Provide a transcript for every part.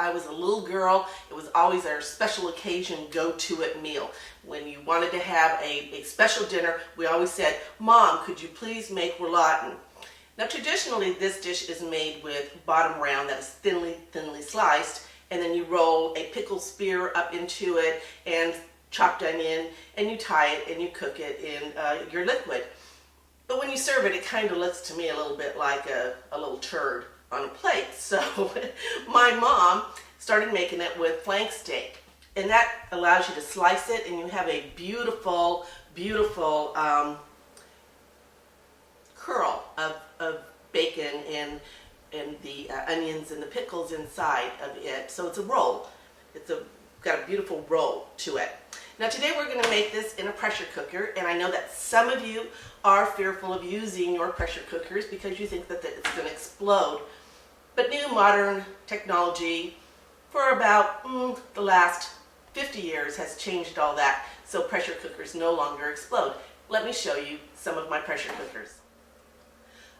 I was a little girl, it was always our special occasion go-to-it meal. When you wanted to have a special dinner, we always said, Mom, could you please make rouladen? Now traditionally this dish is made with bottom round that is thinly sliced, and then you roll a pickle spear up into it and chopped onion, and you tie it and you cook it in your liquid. But when you serve it, it kind of looks to me a little bit like a little turd on a plate. So my mom started making it with flank steak, and that allows you to slice it and you have a beautiful, beautiful curl of bacon and the onions and the pickles inside of it. So it's a roll. It's got a beautiful roll to it. Now today we're going to make this in a pressure cooker, and I know that some of you are fearful of using your pressure cookers because you think that it's going to explode. But new modern technology for about the last 50 years has changed all that, so pressure cookers no longer explode. Let me show you some of my pressure cookers.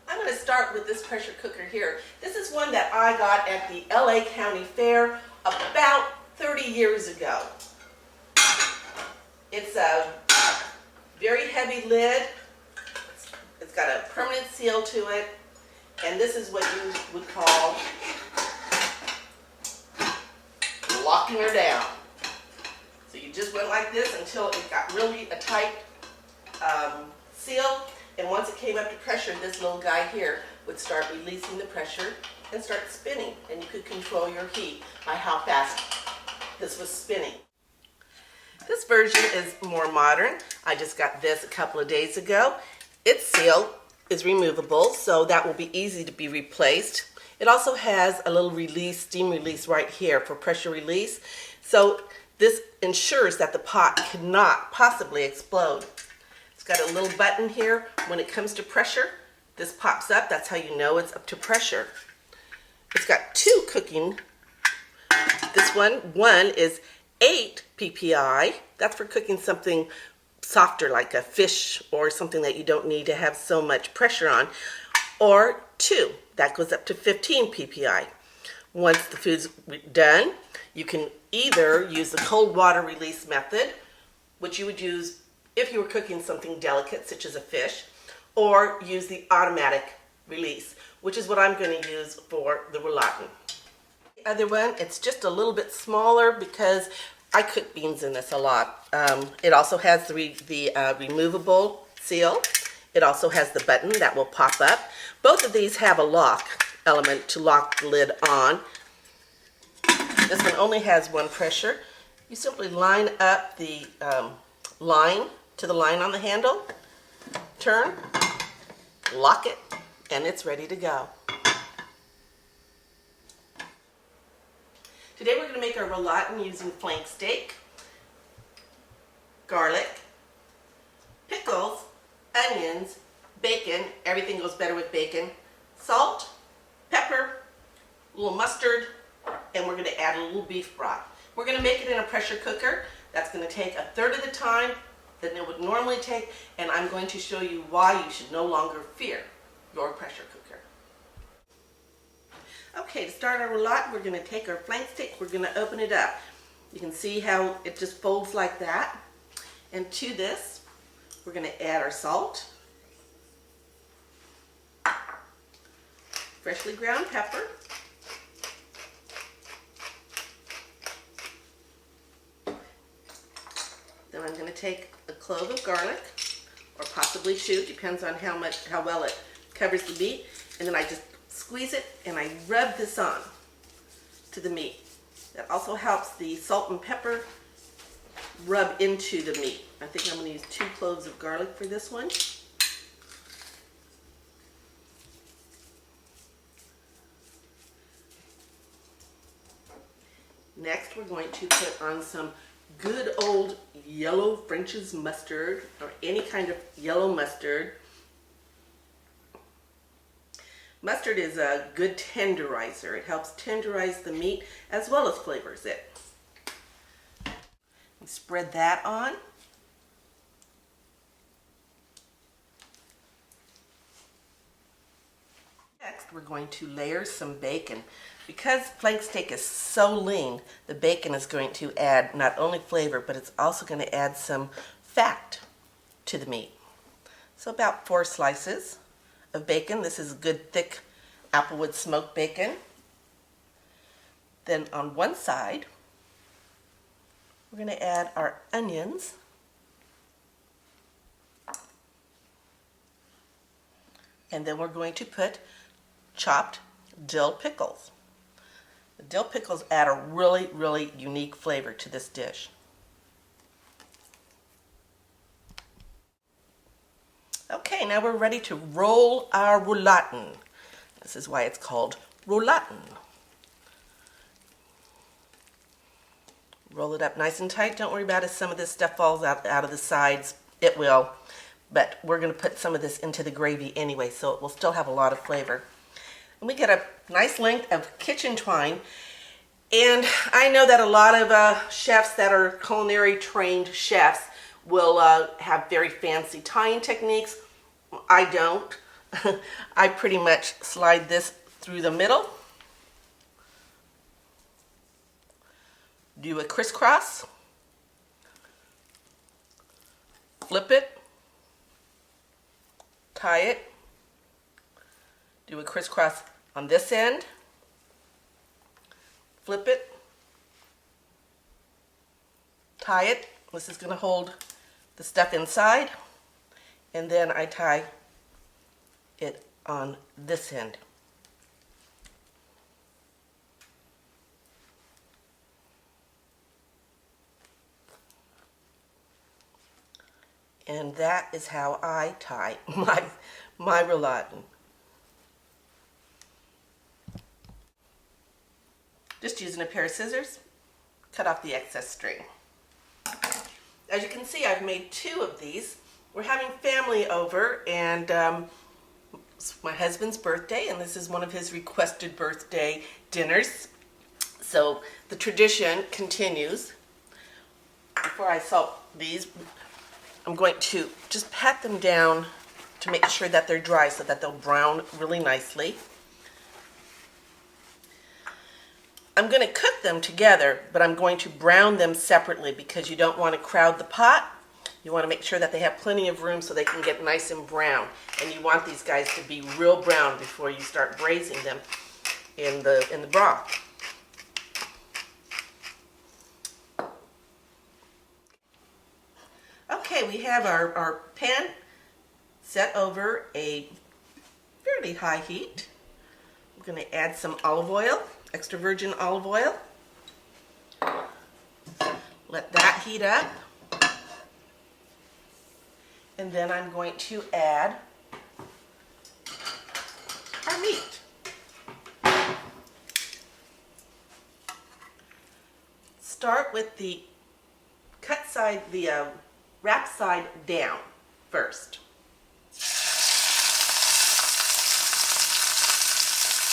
I'm going to start with this pressure cooker here. This is one that I got at the LA County Fair about 30 years ago. It's a very heavy lid. It's got a permanent seal to it, and this is what you would call locking her down. So you just went like this until it got really a tight seal, and once it came up to pressure, this little guy here would start releasing the pressure and start spinning, and you could control your heat by how fast this was spinning. This version is more modern. I just got this a couple of days ago. Its seal is removable, so that will be easy to be replaced. It also has a little release, steam release right here for pressure release. So this ensures that the pot cannot possibly explode. It's got a little button here. When it comes to pressure, this pops up. That's how you know it's up to pressure. It's got two cooking. This one is 8 ppi. That's for cooking something softer like a fish or something that you don't need to have so much pressure on. Or 2, that goes up to 15 ppi. Once the food's done, you can either use the cold water release method, which you would use if you were cooking something delicate such as a fish, or use the automatic release, which is what I'm going to use for the rouladen. The other one, it's just a little bit smaller because I cook beans in this a lot. It also has the removable seal. It also has the button that will pop up. Both of these have a lock element to lock the lid on. This one only has one pressure. You simply line up the line to the line on the handle, turn, lock it, and it's ready to go. Today we're going to make our rouladen using flank steak, garlic, pickles, onions, bacon, everything goes better with bacon, salt, pepper, a little mustard, and we're going to add a little beef broth. We're going to make it in a pressure cooker. That's going to take a third of the time than it would normally take, and I'm going to show you why you should no longer fear your pressure cooker. Okay, to start our rouladen, we're going to take our flank steak, we're going to open it up. You can see how it just folds like that. And to this, we're going to add our salt, freshly ground pepper, then I'm going to take a clove of garlic, or possibly 2, depends on how well it covers the meat, and then I just squeeze it and I rub this on to the meat. That also helps the salt and pepper rub into the meat. I think I'm going to use 2 cloves of garlic for this one. Next we're going to put on some good old yellow French's mustard, or any kind of yellow mustard. Mustard is a good tenderizer. It helps tenderize the meat as well as flavors it. Spread that on. Next, we're going to layer some bacon. Because flank steak is so lean, the bacon is going to add not only flavor, but it's also going to add some fat to the meat. So about 4 slices of bacon. This is good thick applewood smoked bacon. Then on one side, we're going to add our onions. And then we're going to put chopped dill pickles. The dill pickles add a really, really unique flavor to this dish. Okay, now we're ready to roll our rouladen. This is why it's called rouladen. Roll it up nice and tight. Don't worry about it. Some of this stuff falls out of the sides. It will. But we're going to put some of this into the gravy anyway, so it will still have a lot of flavor. And we get a nice length of kitchen twine. And I know that a lot of chefs that are culinary trained chefs will have very fancy tying techniques. I don't. I pretty much slide this through the middle. Do a crisscross. Flip it. Tie it. Do a crisscross on this end. Flip it. Tie it. This is going to hold the stuff inside. And then I tie it on this end. And that is how I tie my rouladen. Just using a pair of scissors, cut off the excess string. As you can see, I've made 2 of these. We're having family over, and it's my husband's birthday, and this is one of his requested birthday dinners. So the tradition continues. Before I salt these, I'm going to just pat them down to make sure that they're dry so that they'll brown really nicely. I'm going to cook them together, but I'm going to brown them separately because you don't want to crowd the pot. You want to make sure that they have plenty of room so they can get nice and brown. And you want these guys to be real brown before you start braising them in the broth. Okay, we have our pan set over a fairly high heat. We're going to add some olive oil, extra virgin olive oil. Let that heat up. And then I'm going to add our meat. Start with the wrap side down first.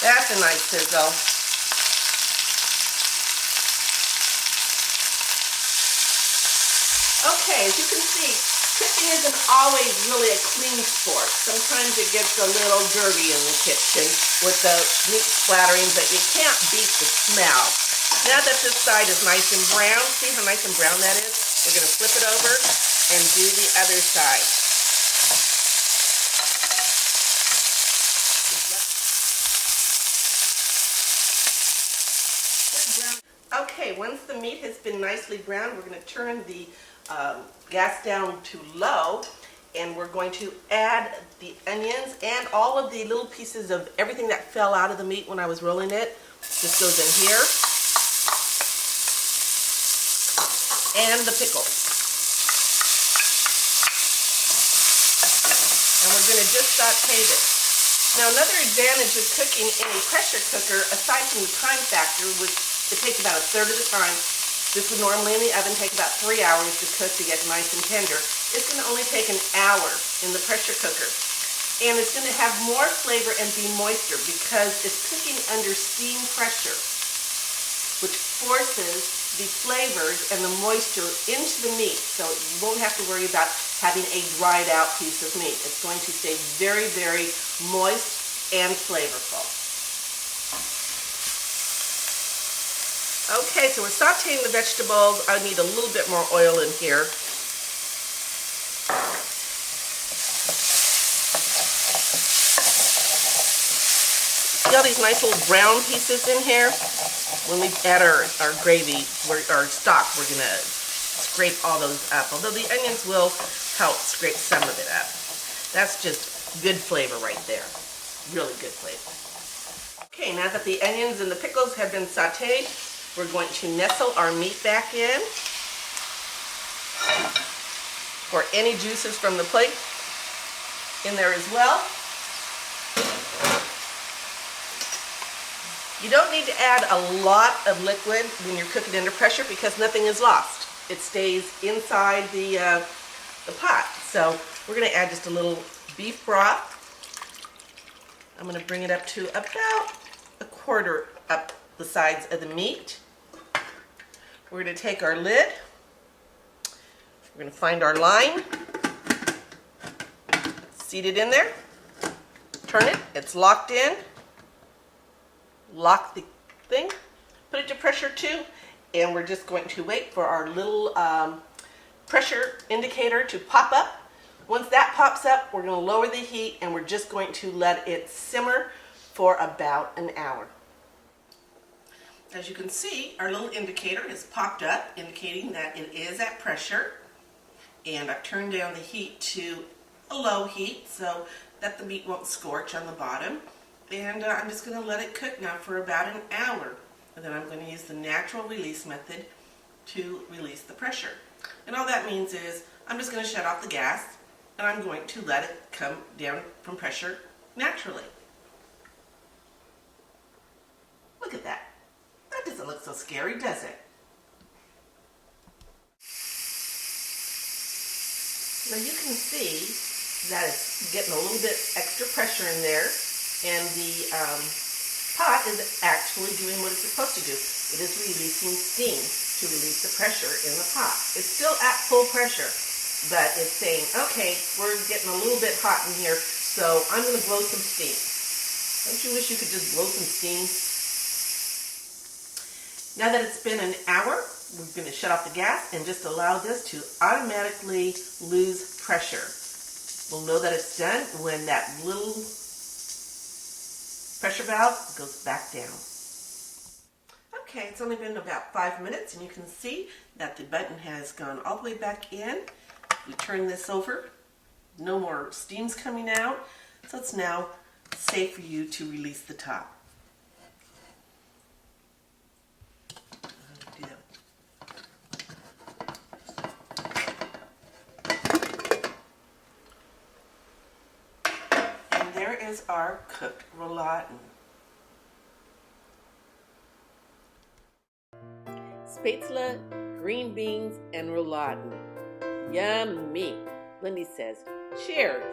That's a nice sizzle. Okay, as you can see, cooking isn't always really a clean sport. Sometimes it gets a little dirty in the kitchen with the meat splattering, but you can't beat the smell. Now that this side is nice and brown, see how nice and brown that is? We're going to flip it over and do the other side. Okay, once the meat has been nicely browned, we're going to turn the gas down to low, and we're going to add the onions and all of the little pieces of everything that fell out of the meat when I was rolling it. This goes in here. And the pickles. And we're going to just saute this. Now, another advantage of cooking in a pressure cooker, aside from the time factor, which it takes about 1/3 of the time, this would normally in the oven take about 3 hours to cook to get nice and tender. It's going to only take an hour in the pressure cooker. And it's going to have more flavor and be moister because it's cooking under steam pressure, which forces the flavors and the moisture into the meat, so you won't have to worry about having a dried out piece of meat. It's going to stay very, very moist and flavorful. Okay, so we're sauteing the vegetables. I need a little bit more oil in here. See all these nice little brown pieces in here? When we add our gravy, our stock, we're going to scrape all those up. Although the onions will help scrape some of it up. That's just good flavor right there. Really good flavor. Okay, now that the onions and the pickles have been sauteed, we're going to nestle our meat back in. Pour any juices from the plate in there as well. You don't need to add a lot of liquid when you're cooking under pressure because nothing is lost. It stays inside the pot. So we're going to add just a little beef broth. I'm going to bring it up to about a quarter up the sides of the meat. We're going to take our lid. We're going to find our line. Seat it in there. Turn it. It's locked in. Lock the thing. Put it to pressure 2. And we're just going to wait for our little pressure indicator to pop up. Once that pops up, we're going to lower the heat and we're just going to let it simmer for about an hour. As you can see, our little indicator has popped up, indicating that it is at pressure. And I've turned down the heat to a low heat so that the meat won't scorch on the bottom. And I'm just going to let it cook now for about an hour. And then I'm going to use the natural release method to release the pressure. And all that means is I'm just going to shut off the gas and I'm going to let it come down from pressure naturally. Look at that. That doesn't look so scary, does it? Now you can see that it's getting a little bit extra pressure in there, and the pot is actually doing what it's supposed to do. It is releasing steam to release the pressure in the pot. It's still at full pressure, but it's saying, okay, we're getting a little bit hot in here, so I'm going to blow some steam. Don't you wish you could just blow some steam? Now that it's been an hour, we're going to shut off the gas and just allow this to automatically lose pressure. We'll know that it's done when that little pressure valve goes back down. Okay, it's only been about 5 minutes and you can see that the button has gone all the way back in. We turn this over. No more steam's coming out. So it's now safe for you to release the top. There is our cooked rouladen. Spätzle, green beans, and rouladen. Yummy! Lindy says, cheers!